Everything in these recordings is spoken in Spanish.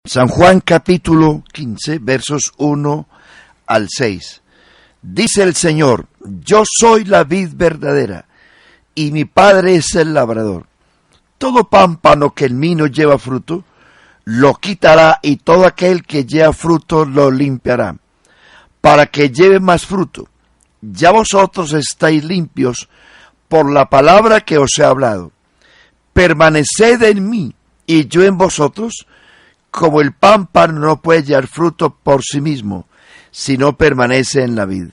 San Juan capítulo 15, versos 1 al 6. Dice el Señor: yo soy la vid verdadera, y mi Padre es el labrador. Todo pámpano que en mí no lleva fruto, lo quitará, y todo aquel que lleva fruto lo limpiará, para que lleve más fruto. Ya vosotros estáis limpios por la palabra que os he hablado. Permaneced en mí, y yo en vosotros, como el pámpano no puede llevar fruto por sí mismo, si no permanece en la vid.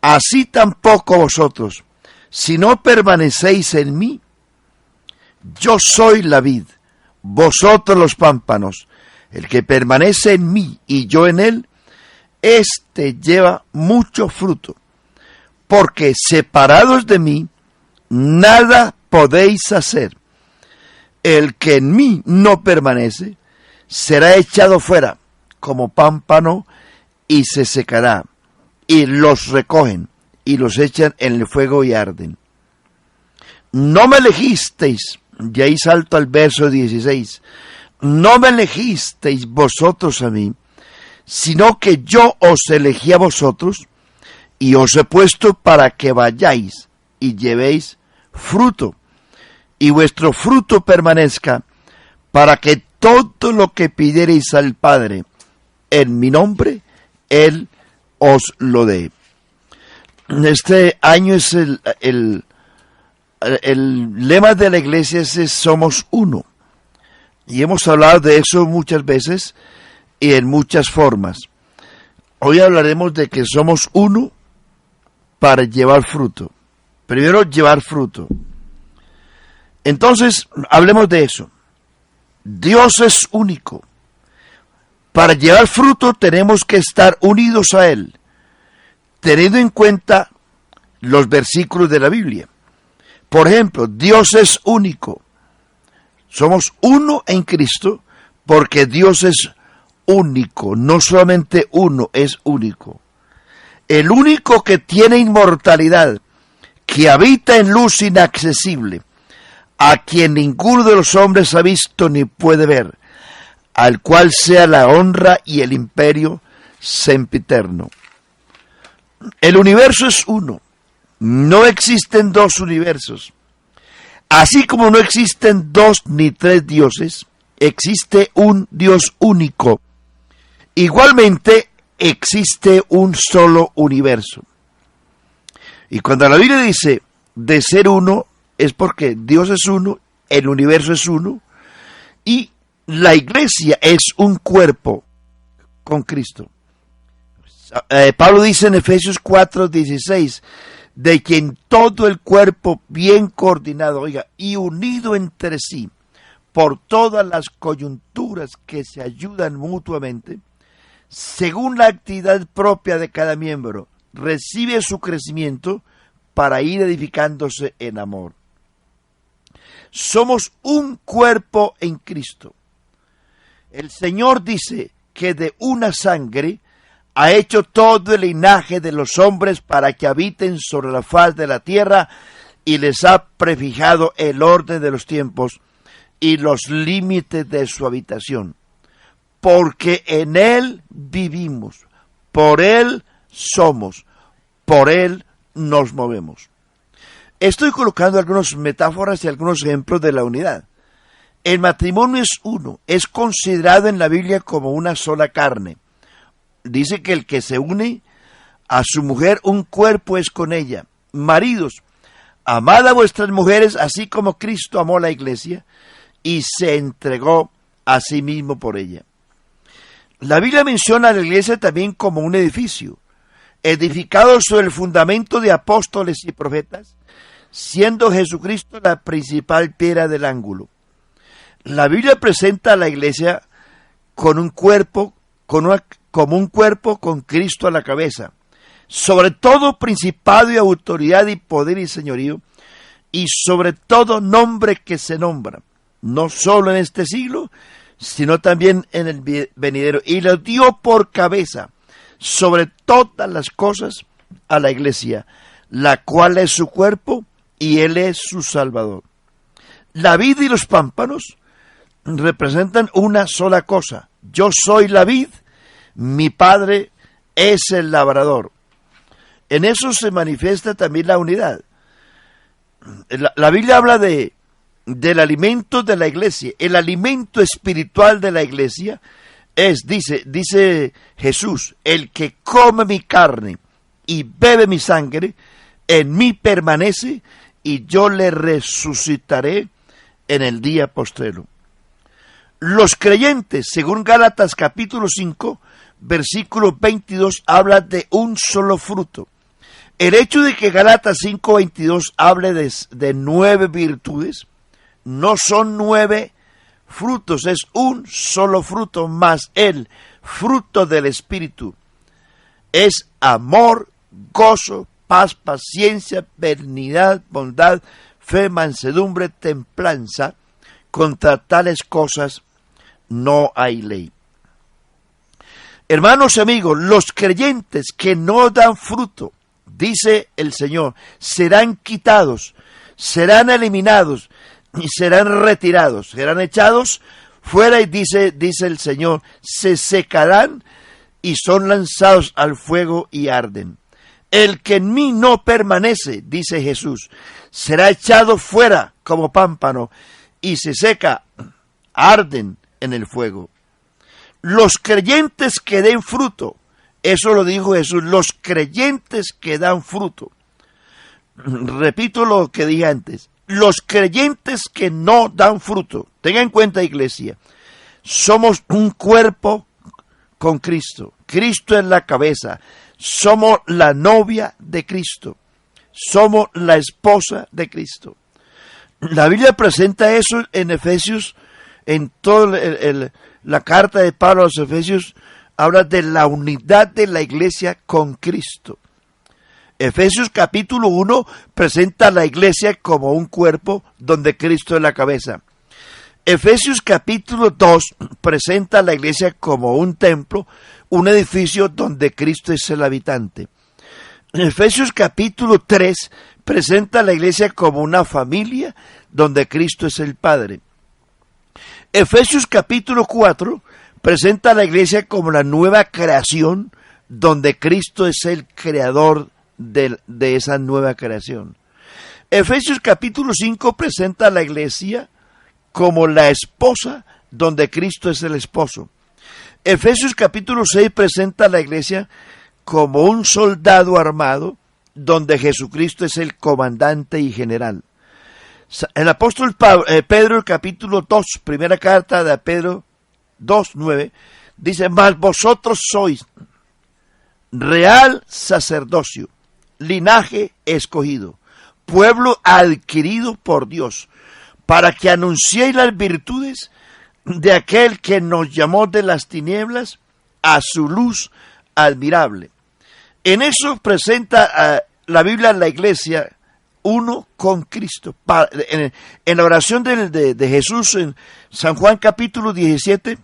Así tampoco vosotros, si no permanecéis en mí. Yo soy la vid, vosotros los pámpanos. El que permanece en mí y yo en él, éste lleva mucho fruto, porque separados de mí, nada podéis hacer. El que en mí no permanece, será echado fuera como pámpano y se secará, y los recogen y los echan en el fuego y arden. No me elegisteis, y ahí salto al verso 16, no me elegisteis vosotros a mí, sino que yo os elegí a vosotros, y os he puesto para que vayáis y llevéis fruto, y vuestro fruto permanezca, para que todo lo que pidiereis al Padre en mi nombre, Él os lo dé. Este año es el lema de la iglesia es somos uno. Y hemos hablado de eso muchas veces y en muchas formas. Hoy hablaremos de que somos uno para llevar fruto. Primero, llevar fruto. Entonces, hablemos de eso. Dios es único. Para llevar fruto tenemos que estar unidos a Él, teniendo en cuenta los versículos de la Biblia. Por ejemplo, Dios es único. Somos uno en Cristo porque Dios es único. No solamente uno, es único. El único que tiene inmortalidad, que habita en luz inaccesible, a quien ninguno de los hombres ha visto ni puede ver, al cual sea la honra y el imperio sempiterno. El universo es uno. No existen dos universos. Así como no existen dos ni tres dioses, existe un Dios único. Igualmente existe un solo universo. Y cuando la Biblia dice de ser uno, es porque Dios es uno, el universo es uno, y la iglesia es un cuerpo con Cristo. Pablo dice en Efesios 4:16, de quien todo el cuerpo bien coordinado, y unido entre sí, por todas las coyunturas que se ayudan mutuamente, según la actividad propia de cada miembro, recibe su crecimiento para ir edificándose en amor. Somos un cuerpo en Cristo. El Señor dice que de una sangre ha hecho todo el linaje de los hombres para que habiten sobre la faz de la tierra, y les ha prefijado el orden de los tiempos y los límites de su habitación. Porque en Él vivimos, por Él somos, por Él nos movemos. Estoy colocando algunas metáforas y algunos ejemplos de la unidad. El matrimonio es uno, es considerado en la Biblia como una sola carne. Dice que el que se une a su mujer, un cuerpo es con ella. Maridos, amad a vuestras mujeres así como Cristo amó a la iglesia y se entregó a sí mismo por ella. La Biblia menciona a la iglesia también como un edificio, edificado sobre el fundamento de apóstoles y profetas, siendo Jesucristo la principal piedra del ángulo. La Biblia presenta a la iglesia con un cuerpo, como un cuerpo con Cristo a la cabeza, sobre todo principado y autoridad y poder y señorío, y sobre todo nombre que se nombra, no solo en este siglo, sino también en el venidero, y lo dio por cabeza sobre todas las cosas a la iglesia, la cual es su cuerpo y Él es su Salvador. La vid y los pámpanos representan una sola cosa, yo soy la vid, mi Padre es el labrador. En eso se manifiesta también la unidad. La Biblia habla del alimento de la iglesia. El alimento espiritual de la iglesia dice Jesús, el que come mi carne y bebe mi sangre, en mí permanece y yo le resucitaré en el día postrero. Los creyentes, según Gálatas capítulo 5, versículo 22, habla de un solo fruto. El hecho de que Gálatas 5:22 hable de 9 virtudes, no son 9 frutos, es un solo fruto, más el fruto del Espíritu es amor, gozo, paz, paciencia, benignidad, bondad, fe, mansedumbre, templanza. Contra tales cosas no hay ley. Hermanos y amigos, los creyentes que no dan fruto, dice el Señor, serán quitados, serán eliminados y serán retirados, serán echados fuera y dice el Señor, se secarán y son lanzados al fuego y arden. El que en mí no permanece, dice Jesús, será echado fuera como pámpano y se seca, arden en el fuego. Los creyentes que den fruto, eso lo dijo Jesús, los creyentes que dan fruto. Repito lo que dije antes, los creyentes que no dan fruto, tengan en cuenta, iglesia, somos un cuerpo con Cristo. Cristo es la cabeza, somos la novia de Cristo, somos la esposa de Cristo. La Biblia presenta eso en Efesios, en toda la carta de Pablo a los Efesios, habla de la unidad de la iglesia con Cristo. Efesios capítulo 1 presenta a la iglesia como un cuerpo donde Cristo es la cabeza. Efesios capítulo 2 presenta a la iglesia como un templo, un edificio donde Cristo es el habitante. Efesios capítulo 3 presenta a la iglesia como una familia donde Cristo es el Padre. Efesios capítulo 4 presenta a la iglesia como la nueva creación donde Cristo es el creador de esa nueva creación. Efesios capítulo 5 presenta a la iglesia como la esposa donde Cristo es el esposo. Efesios capítulo 6 presenta a la iglesia como un soldado armado donde Jesucristo es el comandante y general. El apóstol Pedro, el capítulo 2, primera carta de Pedro 2:9, dice, mas vosotros sois real sacerdocio, linaje escogido, pueblo adquirido por Dios, para que anunciéis las virtudes de aquel que nos llamó de las tinieblas a su luz admirable. En eso presenta la Biblia a la iglesia uno con Cristo. En la oración de Jesús en San Juan capítulo 17,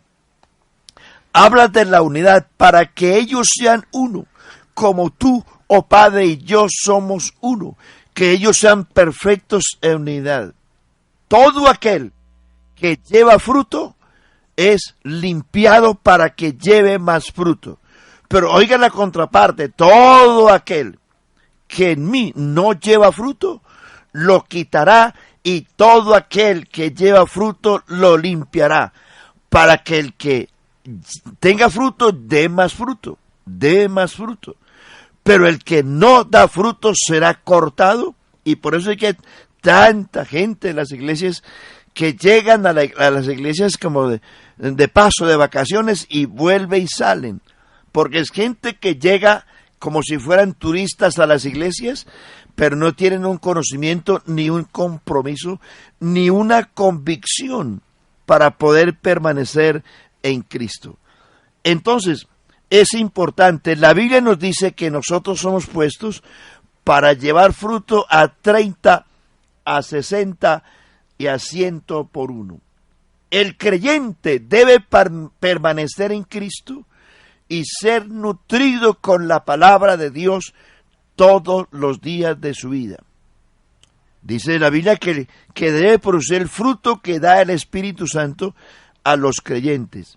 habla de la unidad para que ellos sean uno, como tú, oh Padre, y yo somos uno, que ellos sean perfectos en unidad. Todo aquel que lleva fruto es limpiado para que lleve más fruto. Pero oiga la contraparte, todo aquel que en mí no lleva fruto, lo quitará, y todo aquel que lleva fruto lo limpiará, para que el que tenga fruto dé más fruto, dé más fruto. Pero el que no da fruto será cortado, y por eso hay que tanta gente en las iglesias que llegan a las iglesias como de paso, de vacaciones, y vuelve y salen, porque es gente que llega como si fueran turistas a las iglesias, pero no tienen un conocimiento, ni un compromiso, ni una convicción para poder permanecer en Cristo. Entonces, es importante, la Biblia nos dice que nosotros somos puestos para llevar fruto a 30, a 60 y a 100 por uno. El creyente debe permanecer en Cristo y ser nutrido con la palabra de Dios todos los días de su vida. Dice la Biblia que debe producir el fruto que da el Espíritu Santo a los creyentes.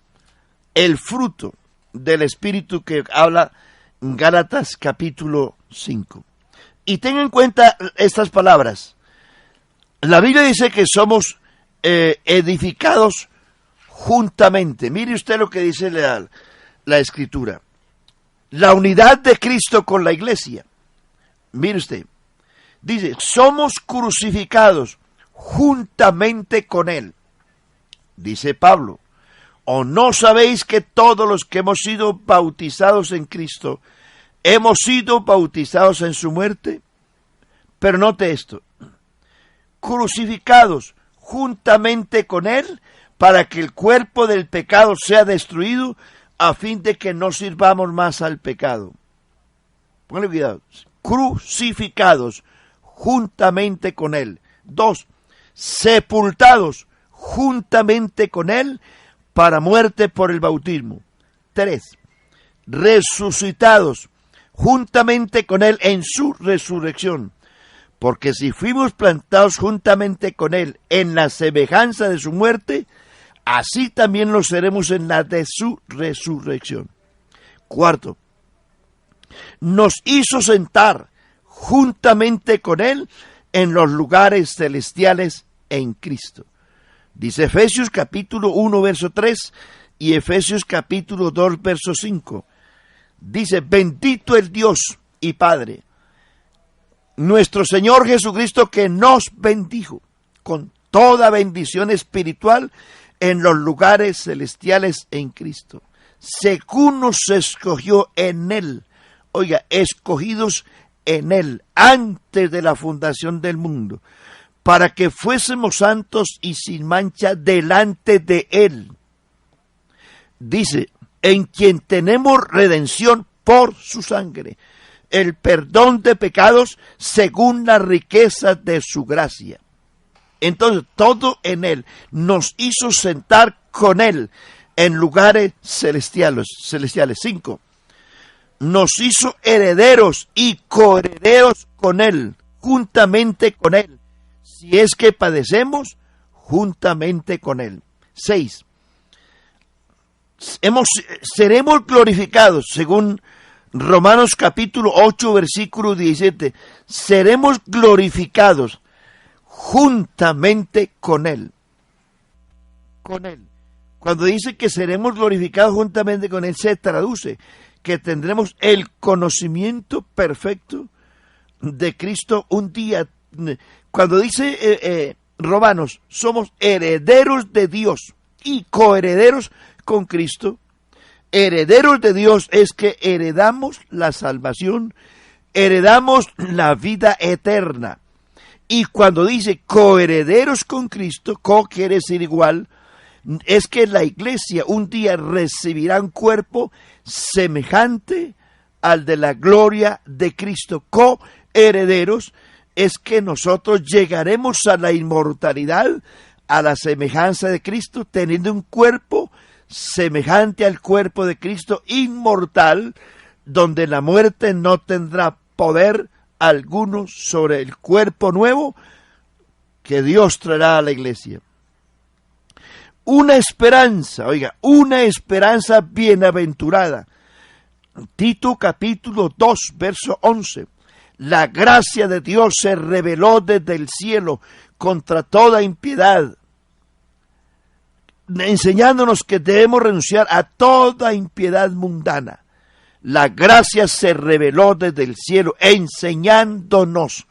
el fruto del Espíritu que habla Gálatas capítulo 5. Y tenga en cuenta estas palabras. La Biblia dice que somos edificados juntamente. Mire usted lo que dice la Escritura. La unidad de Cristo con la iglesia. Mire usted. Dice, somos crucificados juntamente con Él. Dice Pablo, ¿o no sabéis que todos los que hemos sido bautizados en Cristo, hemos sido bautizados en su muerte? Pero note esto, crucificados juntamente con Él, para que el cuerpo del pecado sea destruido, a fin de que no sirvamos más al pecado. Póngale cuidado, crucificados juntamente con Él. 2, sepultados juntamente con Él para muerte por el bautismo. 3, resucitados juntamente con Él en su resurrección. Porque si fuimos plantados juntamente con Él en la semejanza de su muerte, así también lo seremos en la de su resurrección. 4, nos hizo sentar juntamente con Él en los lugares celestiales en Cristo. Dice Efesios capítulo 1, verso 3 y Efesios capítulo 2, verso 5. Dice, bendito el Dios y Padre, nuestro Señor Jesucristo, que nos bendijo con toda bendición espiritual en los lugares celestiales en Cristo, según nos escogió en Él. Oiga, escogidos en Él antes de la fundación del mundo, para que fuésemos santos y sin mancha delante de Él. Dice, en quien tenemos redención por su sangre, el perdón de pecados según la riqueza de su gracia. Entonces, todo en Él nos hizo sentar con Él en lugares celestiales. 5. Nos hizo herederos y coherederos con Él, juntamente con Él, si es que padecemos juntamente con Él. 6. Seremos glorificados, según Romanos capítulo 8, versículo 17. Seremos glorificados juntamente con Él. Con Él. Cuando dice que seremos glorificados juntamente con Él, se traduce que tendremos el conocimiento perfecto de Cristo un día. Cuando dice Romanos, somos herederos de Dios y coherederos con Cristo. Herederos de Dios es que heredamos la salvación, heredamos la vida eterna. Y cuando dice coherederos con Cristo, co quiere decir igual, es que la iglesia un día recibirá un cuerpo semejante al de la gloria de Cristo. Coherederos es que nosotros llegaremos a la inmortalidad, a la semejanza de Cristo, teniendo un cuerpo semejante al cuerpo de Cristo, inmortal, donde la muerte no tendrá poder alguno sobre el cuerpo nuevo que Dios traerá a la iglesia. Una esperanza, oiga, una esperanza bienaventurada. Tito capítulo 2, verso 11. La gracia de Dios se reveló desde el cielo contra toda impiedad, enseñándonos que debemos renunciar a toda impiedad mundana. La gracia se reveló desde el cielo, enseñándonos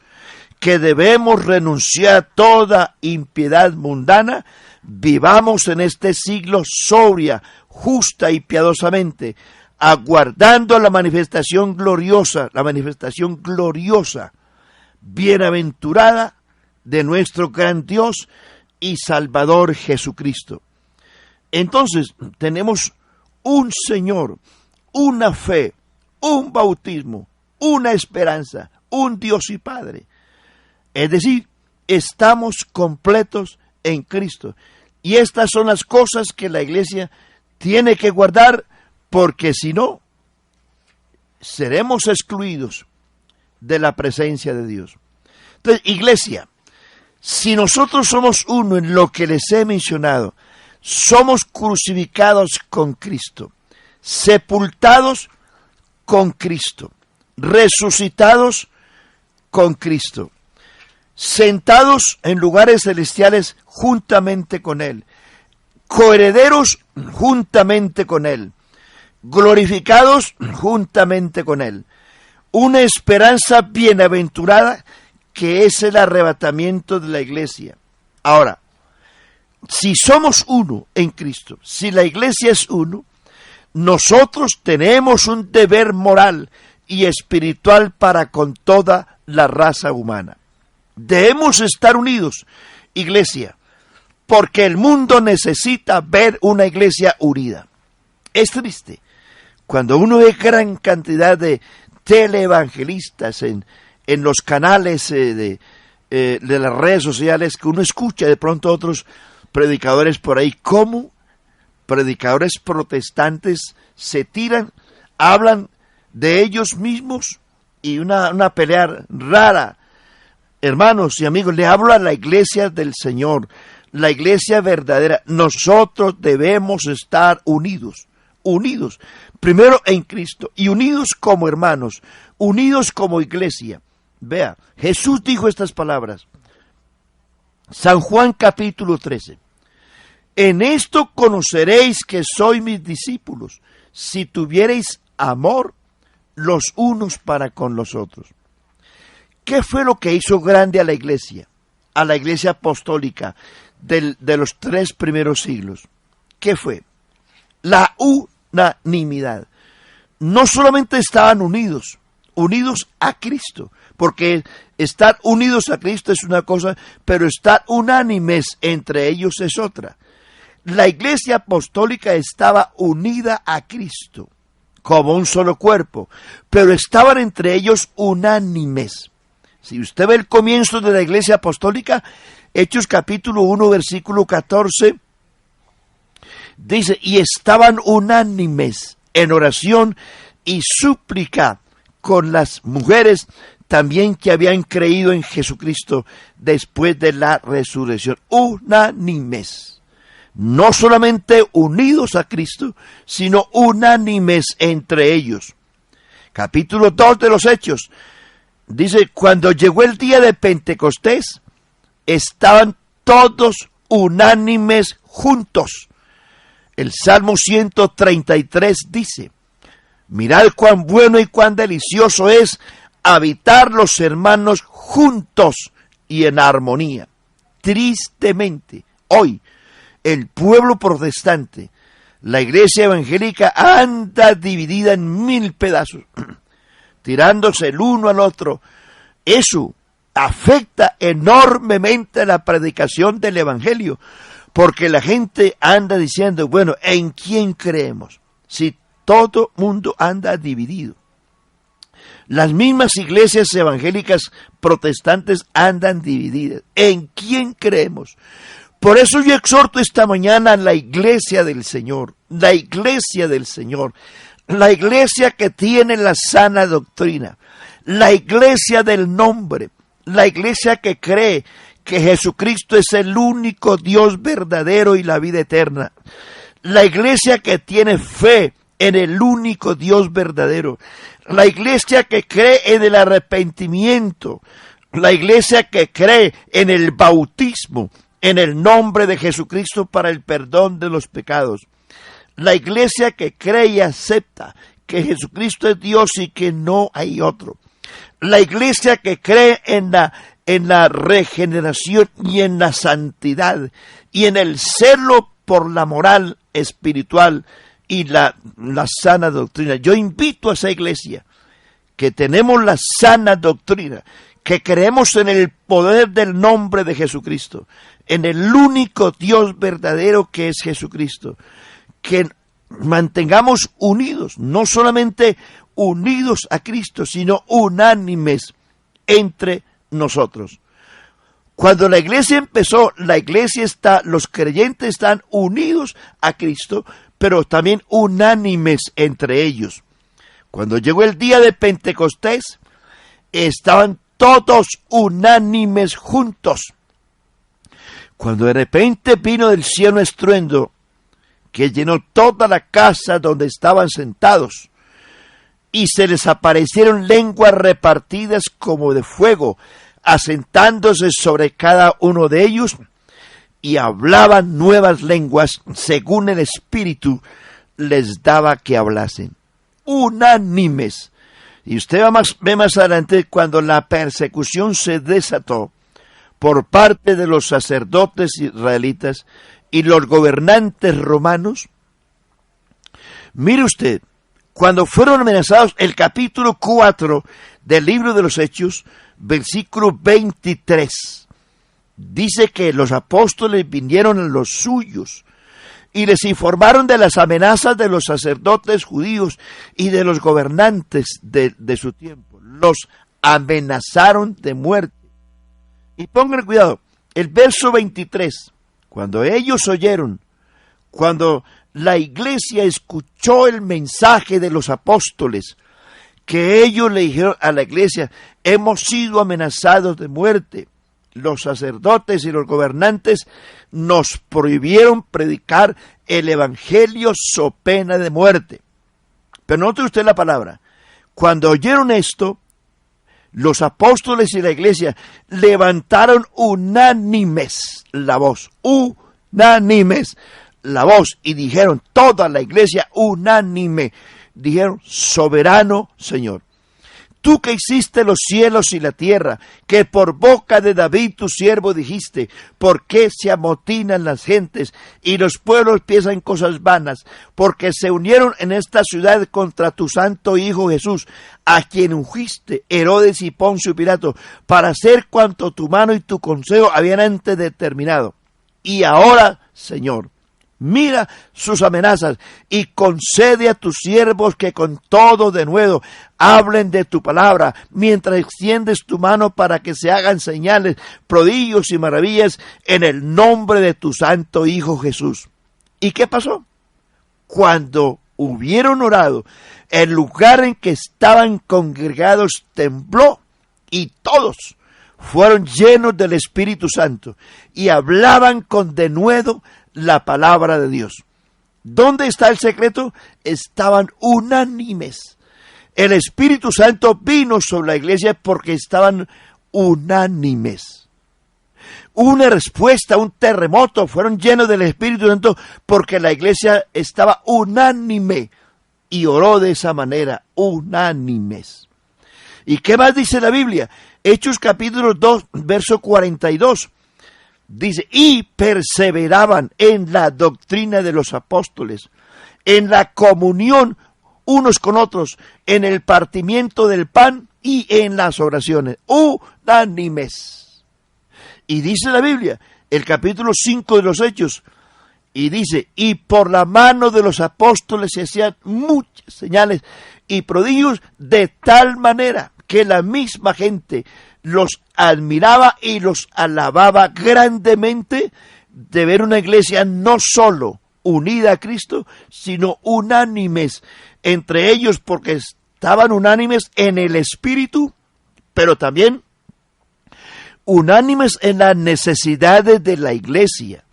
que debemos renunciar a toda impiedad mundana. Vivamos en este siglo sobria, justa y piadosamente, aguardando la manifestación gloriosa, bienaventurada de nuestro gran Dios y Salvador Jesucristo. Entonces, tenemos un Señor, una fe, un bautismo, una esperanza, un Dios y Padre. Es decir, estamos completos en Cristo. Y estas son las cosas que la iglesia tiene que guardar, porque si no, seremos excluidos de la presencia de Dios. Entonces, iglesia, si nosotros somos uno en lo que les he mencionado, somos crucificados con Cristo, sepultados con Cristo, resucitados con Cristo, sentados en lugares celestiales juntamente con Él, coherederos juntamente con Él, glorificados juntamente con Él. Una esperanza bienaventurada que es el arrebatamiento de la iglesia. Ahora, si somos uno en Cristo, si la iglesia es uno, nosotros tenemos un deber moral y espiritual para con toda la raza humana. Debemos estar unidos, iglesia, porque el mundo necesita ver una iglesia unida. Es triste cuando uno ve gran cantidad de teleevangelistas en los canales de las redes sociales, que uno escucha de pronto otros predicadores por ahí, como predicadores protestantes se tiran, hablan de ellos mismos y una pelea rara. Hermanos y amigos, le hablo a la iglesia del Señor, la iglesia verdadera. Nosotros debemos estar unidos, primero en Cristo y unidos como hermanos, unidos como iglesia. Vea, Jesús dijo estas palabras, San Juan capítulo 13, en esto conoceréis que sois mis discípulos, si tuviereis amor los unos para con los otros. ¿Qué fue lo que hizo grande a la iglesia apostólica de los 3 primeros siglos? ¿Qué fue? La unanimidad. No solamente estaban unidos a Cristo, porque estar unidos a Cristo es una cosa, pero estar unánimes entre ellos es otra. La iglesia apostólica estaba unida a Cristo como un solo cuerpo, pero estaban entre ellos unánimes. Si usted ve el comienzo de la iglesia apostólica, Hechos capítulo 1, versículo 14, dice, y estaban unánimes en oración y súplica con las mujeres también que habían creído en Jesucristo después de la resurrección. Unánimes. No solamente unidos a Cristo, sino unánimes entre ellos. Capítulo 2 de los Hechos. Dice, cuando llegó el día de Pentecostés, estaban todos unánimes juntos. El Salmo 133 dice, mirad cuán bueno y cuán delicioso es habitar los hermanos juntos y en armonía. Tristemente, hoy, el pueblo protestante, la iglesia evangélica anda dividida en 1000 pedazos, tirándose el uno al otro. Eso afecta enormemente la predicación del evangelio, porque la gente anda diciendo, bueno, ¿en quién creemos? Si todo mundo anda dividido. Las mismas iglesias evangélicas protestantes andan divididas. ¿En quién creemos? Por eso yo exhorto esta mañana a la iglesia del Señor, la iglesia del Señor, la iglesia que tiene la sana doctrina, la iglesia del nombre, la iglesia que cree que Jesucristo es el único Dios verdadero y la vida eterna, la iglesia que tiene fe en el único Dios verdadero, la iglesia que cree en el arrepentimiento, la iglesia que cree en el bautismo, en el nombre de Jesucristo para el perdón de los pecados. La iglesia que cree y acepta que Jesucristo es Dios y que no hay otro. La iglesia que cree en la regeneración y en la santidad y en el celo por la moral espiritual y la sana doctrina. Yo invito a esa iglesia que tenemos la sana doctrina, que creemos en el poder del nombre de Jesucristo, en el único Dios verdadero que es Jesucristo, que mantengamos unidos, no solamente unidos a Cristo, sino unánimes entre nosotros. Cuando la iglesia empezó, los creyentes están unidos a Cristo, pero también unánimes entre ellos. Cuando llegó el día de Pentecostés, estaban todos unánimes juntos. Cuando de repente vino del cielo estruendo que llenó toda la casa donde estaban sentados. Y se les aparecieron lenguas repartidas como de fuego, asentándose sobre cada uno de ellos, y hablaban nuevas lenguas según el Espíritu les daba que hablasen. Unánimes. Y usted ve más adelante cuando la persecución se desató por parte de los sacerdotes israelitas y los gobernantes romanos. Mire usted, cuando fueron amenazados, el capítulo 4 del libro de los Hechos, versículo 23, dice que los apóstoles vinieron a los suyos y les informaron de las amenazas de los sacerdotes judíos y de los gobernantes de su tiempo. Los amenazaron de muerte. Y pongan cuidado, el verso 23, cuando ellos oyeron, cuando la iglesia escuchó el mensaje de los apóstoles, que ellos le dijeron a la iglesia, hemos sido amenazados de muerte. Los sacerdotes y los gobernantes nos prohibieron predicar el evangelio so pena de muerte. Pero note usted la palabra. Cuando oyeron esto, los apóstoles y la iglesia levantaron unánimes la voz, unánimes la voz, y dijeron, toda la iglesia unánime, dijeron, soberano Señor, tú que hiciste los cielos y la tierra, que por boca de David tu siervo dijiste, ¿por qué se amotinan las gentes y los pueblos piensan cosas vanas? Porque se unieron en esta ciudad contra tu santo Hijo Jesús, a quien ungiste Herodes y Poncio Pilato, para hacer cuanto tu mano y tu consejo habían antes determinado. Y ahora, Señor, mira sus amenazas y concede a tus siervos que con todo denuedo hablen de tu palabra, mientras extiendes tu mano para que se hagan señales, prodigios y maravillas en el nombre de tu santo Hijo Jesús. ¿Y qué pasó? Cuando hubieron orado, el lugar en que estaban congregados tembló y todos fueron llenos del Espíritu Santo y hablaban con denuedo la palabra de Dios. ¿Dónde está el secreto? Estaban unánimes. El Espíritu Santo vino sobre la iglesia porque estaban unánimes. Una respuesta, un terremoto, fueron llenos del Espíritu Santo porque la iglesia estaba unánime y oró de esa manera, unánimes. ¿Y qué más dice la Biblia? Hechos capítulo 2, verso 42. Dice, y perseveraban en la doctrina de los apóstoles, en la comunión unos con otros, en el partimiento del pan y en las oraciones, unánimes. Y dice la Biblia, el capítulo 5 de los Hechos, y dice, y por la mano de los apóstoles se hacían muchas señales y prodigios de tal manera que la misma gente los admiraba y los alababa grandemente de ver una iglesia no solo unida a Cristo, sino unánimes entre ellos, porque estaban unánimes en el Espíritu, pero también unánimes en las necesidades de la iglesia.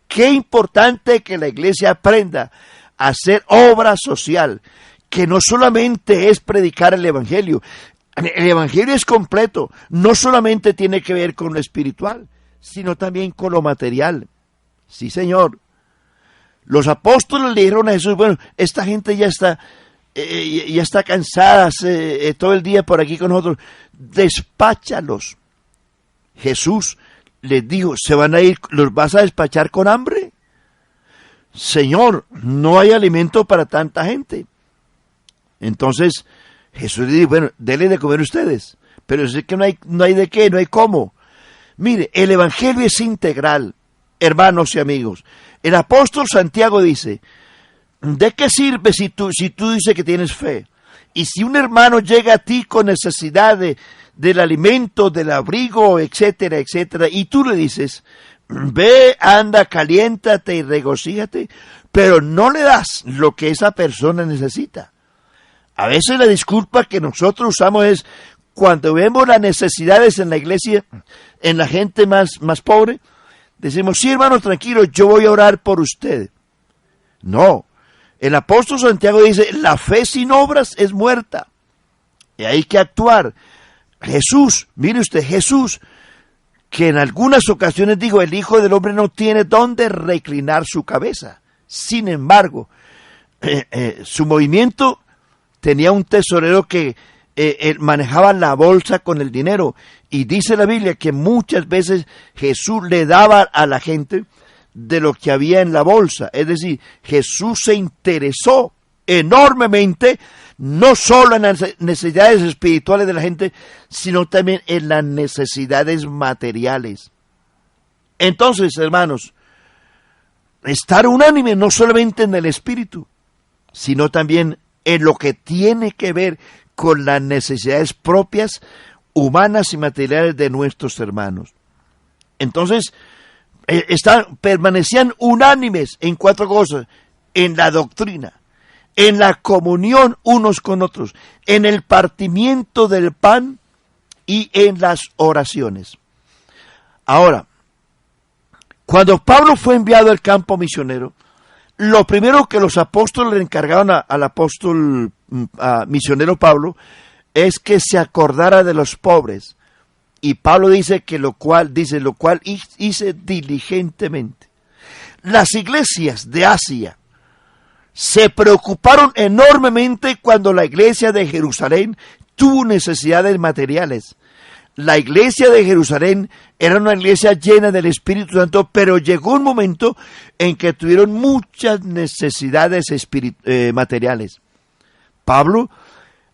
Qué importante que la iglesia aprenda a hacer obra social, que no solamente es predicar el Evangelio. El Evangelio es completo, no solamente tiene que ver con lo espiritual, sino también con lo material. Sí, Señor. Los apóstoles le dijeron a Jesús, bueno, esta gente ya está cansada todo el día por aquí con nosotros, despáchalos. Jesús les dijo, ¿se van a ir, los vas a despachar con hambre? Señor, no hay alimento para tanta gente. Entonces Jesús le dijo, bueno, denle de comer ustedes, pero es que no hay de qué, no hay cómo. Mire, el Evangelio es integral, hermanos y amigos. El apóstol Santiago dice, ¿de qué sirve si tú dices que tienes fe? Y si un hermano llega a ti con necesidad del alimento, del abrigo, etcétera, etcétera, y tú le dices, ve, anda, caliéntate y regocíjate, pero no le das lo que esa persona necesita. A veces la disculpa que nosotros usamos es cuando vemos las necesidades en la iglesia, en la gente más pobre, decimos, sí, hermano, tranquilo, yo voy a orar por usted. No, el apóstol Santiago dice, la fe sin obras es muerta. Y hay que actuar. Jesús, mire usted, Jesús, que en algunas ocasiones dijo, el Hijo del Hombre no tiene dónde reclinar su cabeza. Sin embargo, su movimiento tenía un tesorero que manejaba la bolsa con el dinero. Y dice la Biblia que muchas veces Jesús le daba a la gente de lo que había en la bolsa. Es decir, Jesús se interesó enormemente, no solo en las necesidades espirituales de la gente, sino también en las necesidades materiales. Entonces, hermanos, estar unánime no solamente en el espíritu, sino también en lo que tiene que ver con las necesidades propias, humanas y materiales de nuestros hermanos. Entonces, permanecían unánimes en 4 cosas: en la doctrina, en la comunión unos con otros, en el partimiento del pan y en las oraciones. Ahora, cuando Pablo fue enviado al campo misionero, lo primero que los apóstoles le encargaron al apóstol misionero Pablo es que se acordara de los pobres. Y Pablo dice que lo cual hice diligentemente. Las iglesias de Asia se preocuparon enormemente cuando la iglesia de Jerusalén tuvo necesidades materiales. La iglesia de Jerusalén era una iglesia llena del Espíritu Santo, pero llegó un momento en que tuvieron muchas necesidades materiales. Pablo,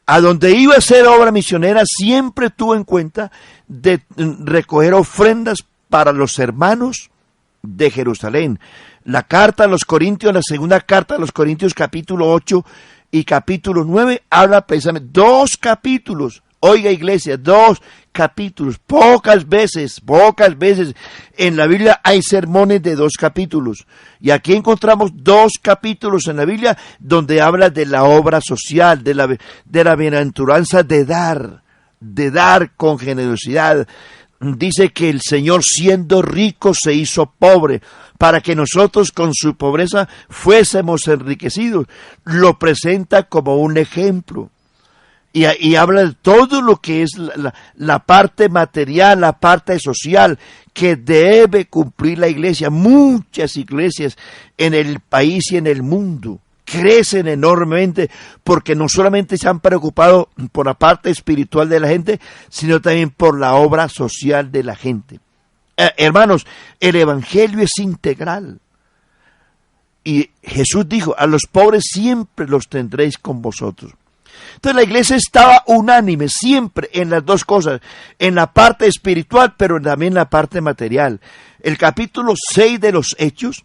a donde iba a hacer obra misionera, siempre tuvo en cuenta de recoger ofrendas para los hermanos de Jerusalén. La carta a los Corintios, la segunda carta a los Corintios, capítulo 8 y capítulo 9, habla precisamente 2 capítulos. Oiga, iglesia, 2 capítulos. Pocas veces en la Biblia hay sermones de 2 capítulos. Y aquí encontramos 2 capítulos en la Biblia donde habla de la obra social, de la bienaventuranza de dar con generosidad. Dice que el Señor, siendo rico, se hizo pobre, para que nosotros con su pobreza fuésemos enriquecidos. Lo presenta como un ejemplo. Y habla de todo lo que es la parte material, la parte social que debe cumplir la iglesia. Muchas iglesias en el país y en el mundo crecen enormemente porque no solamente se han preocupado por la parte espiritual de la gente, sino también por la obra social de la gente. Hermanos, el evangelio es integral. Y Jesús dijo, a los pobres siempre los tendréis con vosotros. Entonces la iglesia estaba unánime siempre en las 2 cosas, en la parte espiritual, pero también en la parte material. El capítulo 6 de los Hechos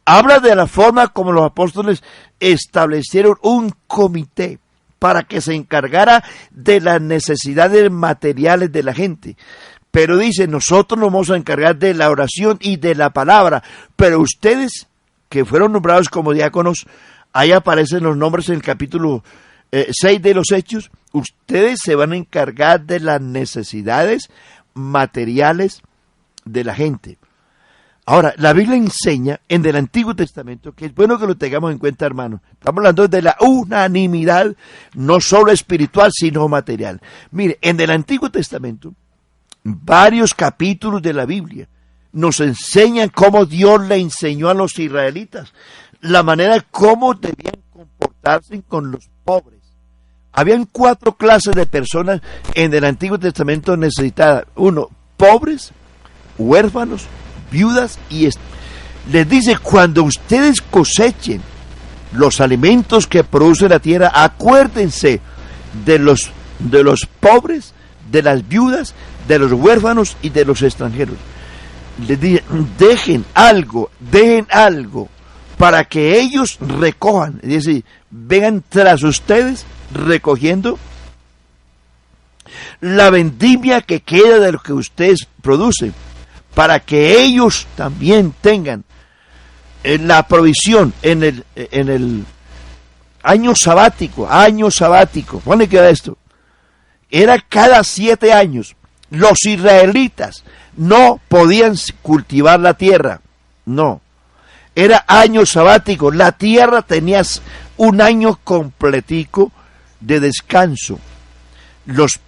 habla de la forma como los apóstoles establecieron un comité para que se encargara de las necesidades materiales de la gente. Pero dice, nosotros nos vamos a encargar de la oración y de la palabra, pero ustedes que fueron nombrados como diáconos, ahí aparecen los nombres en el capítulo 6 de los Hechos, ustedes se van a encargar de las necesidades materiales de la gente. Ahora, la Biblia enseña en el Antiguo Testamento, que es bueno que lo tengamos en cuenta, hermano. Estamos hablando de la unanimidad, no solo espiritual, sino material. Mire, en el Antiguo Testamento, varios capítulos de la Biblia nos enseñan cómo Dios le enseñó a los israelitas, la manera cómo debían comportarse con los pobres. Habían 4 clases de personas en el Antiguo Testamento necesitadas. 1, pobres, huérfanos, viudas y les dice, cuando ustedes cosechen los alimentos que produce la tierra, acuérdense de los pobres, de las viudas, de los huérfanos y de los extranjeros. Les dice, dejen algo para que ellos recojan, es decir, vengan tras ustedes recogiendo la vendimia que queda de lo que ustedes producen, para que ellos también tengan la provisión en el año sabático. ¿Cuándo queda esto? Era cada 7 años. Los israelitas no podían cultivar la tierra, no. era año sabático. La tierra tenía un año completico de descanso. Los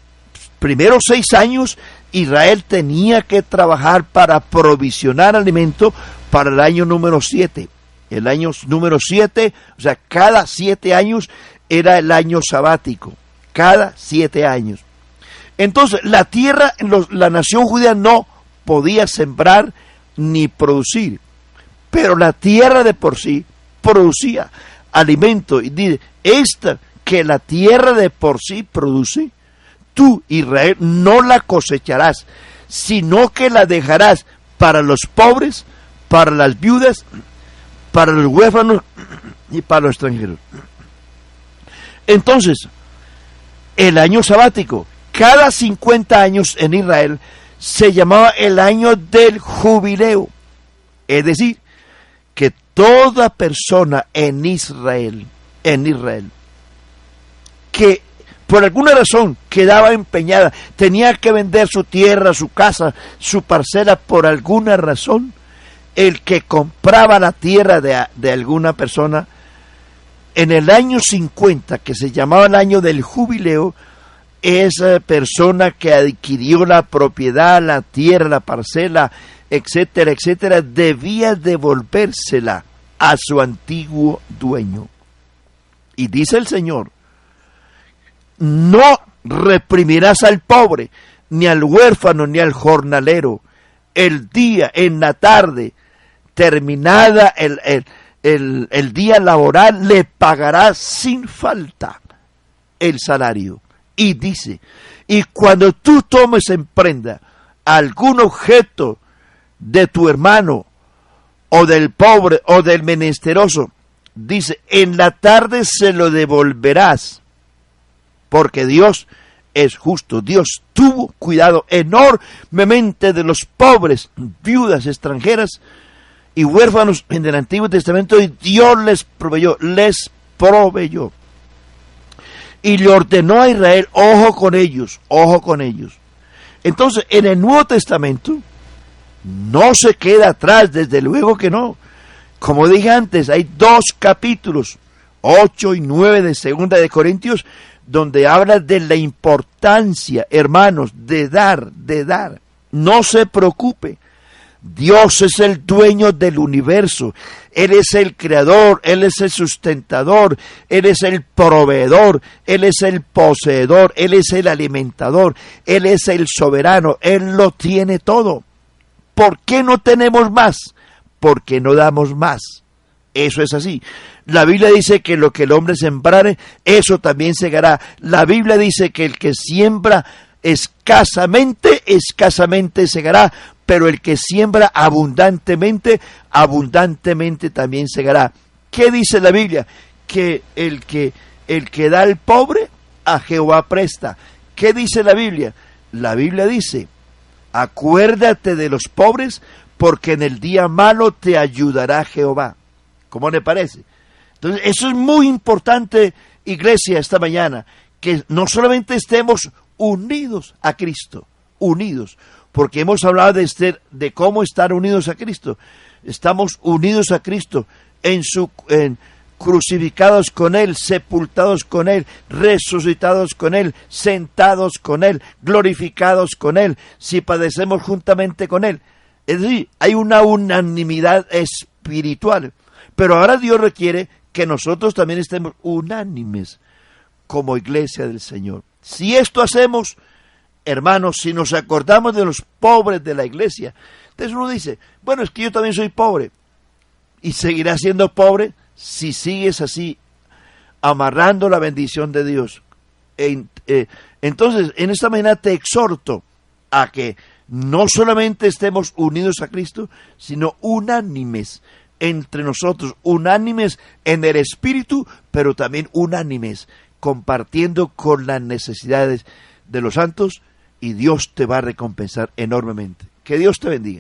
primeros 6 años Israel tenía que trabajar para provisionar alimento para el año número 7. El año número 7, o sea, cada 7 años era el año sabático. Cada 7 años. Entonces, la tierra, la nación judía no podía sembrar ni producir. Pero la tierra de por sí producía alimento. Y dice, esta que la tierra de por sí produce, tú, Israel, no la cosecharás, sino que la dejarás para los pobres, para las viudas, para los huérfanos y para los extranjeros. Entonces, el año sabático, cada 50 años en Israel, se llamaba el año del jubileo. Es decir, que toda persona en Israel, que por alguna razón quedaba empeñada, tenía que vender su tierra, su casa, su parcela por alguna razón, el que compraba la tierra de alguna persona, en el año 50, que se llamaba el año del jubileo, esa persona que adquirió la propiedad, la tierra, la parcela, etcétera, etcétera, debía devolvérsela a su antiguo dueño. Y dice el Señor, no reprimirás al pobre, ni al huérfano, ni al jornalero. El día, en la tarde, terminada el día laboral, le pagarás sin falta el salario. Y dice, y cuando tú tomes en prenda algún objeto de tu hermano, o del pobre, o del menesteroso, dice, en la tarde se lo devolverás, porque Dios es justo. Dios tuvo cuidado enormemente de los pobres, viudas, extranjeras y huérfanos en el Antiguo Testamento, y Dios les proveyó. Y le ordenó a Israel, ojo con ellos. Entonces, en el Nuevo Testamento, no se queda atrás, desde luego que no. Como dije antes, hay 2 capítulos, 8 y 9 de Segunda de Corintios, donde habla de la importancia, hermanos, de dar. No se preocupe. Dios es el dueño del universo. Él es el creador, Él es el sustentador, Él es el proveedor, Él es el poseedor, Él es el alimentador, Él es el soberano, Él lo tiene todo. ¿Por qué no tenemos más? Porque no damos más. Eso es así. La Biblia dice que lo que el hombre sembrare, eso también segará. La Biblia dice que el que siembra escasamente segará, pero el que siembra abundantemente también segará. ¿Qué dice la Biblia? Que el que da al pobre, a Jehová presta. ¿Qué dice la Biblia? La Biblia dice, acuérdate de los pobres, porque en el día malo te ayudará Jehová. ¿Cómo le parece? Entonces, eso es muy importante, iglesia, esta mañana, que no solamente estemos unidos a Cristo, porque hemos hablado de cómo estar unidos a Cristo. Estamos unidos a Cristo crucificados con Él, sepultados con Él, resucitados con Él, sentados con Él, glorificados con Él, si padecemos juntamente con Él. Es decir, hay una unanimidad espiritual. Pero ahora Dios requiere que nosotros también estemos unánimes como iglesia del Señor. Si esto hacemos, hermanos, si nos acordamos de los pobres de la iglesia, entonces uno dice, bueno, es que yo también soy pobre. Y seguirás siendo pobre si sigues así, amarrando la bendición de Dios. Entonces, en esta mañana te exhorto a que no solamente estemos unidos a Cristo, sino unánimes entre nosotros, unánimes en el espíritu, pero también unánimes compartiendo con las necesidades de los santos, y Dios te va a recompensar enormemente. Que Dios te bendiga.